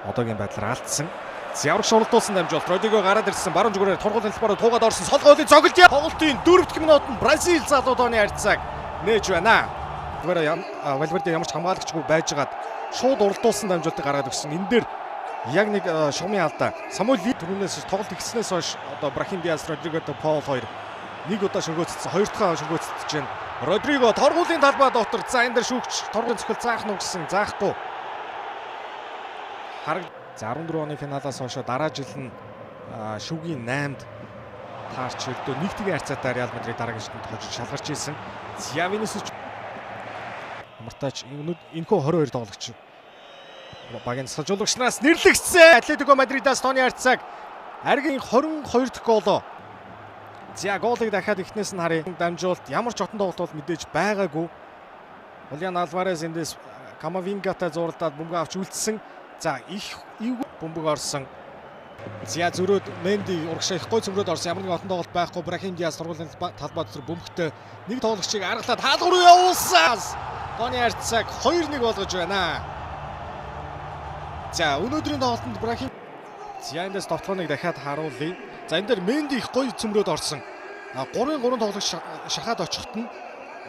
Одоогийн байдлаар алдсан. Яврагш уралдуулсан дамжуулалт. Родриго гараад ирсэн. Баруун зүгээрээ тургуулын талбараа туугаад орсон. Сол голын цогцолт. Тоглолтын 4-р минутанд Бразил залуудооны харьцааг нээж байна. Валверде ямар ч хамгаалагчгүй байжгаад шууд уралдуулсан дамжуулалтыг гаргаад өгсөн. Энэ дээр яг нэг шугамын алдаа. Самуэль түрүүнээс тоглолт ихснээс хойш одоо Брахим Диас, Родриго Пол хоёр нэг удаа шөргөөцсөн. Хоёр дахь шөргөөцөж байна. Родриго тургуулын талбай дотор за энэ дээр шүүгч тургуулын цохол заах нь гэсэн заахгүй. За 14 оны финалаас хойш дараа жил нь шүүгийн 8-д таарч өрдөө нэгтгэн харьцаатай Реал Мадрид дараагийн шатнд хожиж шалгарч ирсэн. Винисиус амартаач энэхүү 22 тоглогч багийн сажуулагчнаас нэрлэгдсэн. Атлетико Мадридаас тооны харьцааг аргийн 22 дахь гоолоо. За гоолыг дахиад ихнээс нь харъя. Дамжуулалт ямар ч отон тоглолт бол мэдээж байгаагүй. Улиан Алварес эндээс Камавингатай зуралдаад бөмбөг авч үлдсэн. За их бөмбөг орсон. За зөрөөд Менди урагшаа их гой цөмрөөд орсон. Ямар нэг отон тоглолт байхгүй. Брахим Диас тургуулын талбай дотор бөмбөгтэй нэг тоглогчийг аргалаад хаалга руу явуулсан. Тооны харьцааг 2-1 болгож байна. За өнөөдрийн тоглолтод Брахим эндээс товтлогоныг дахиад харуулъя. За энэ дээр Менди их гой цөмрөөд орсон. 3-3 тоглогч шахаад очихт нь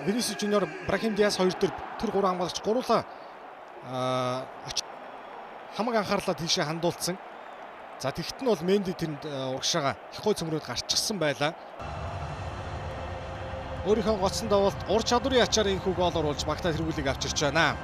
Винисиус Жуниор, Брахим Диас хоёр дээр тэр гурван хамгаалагч гуруулаа хамаг анхаарлаа тийшээ хандуулсан. За тэгт нь бол Менди тэнд урагшаага их гой цөмрөөд гарчихсан байлаа. Өөрийнхөө гоцсон давалт ур чадварын ачаар энэхүү гол оруулж багтаа тэргүүлийг авчирч байна.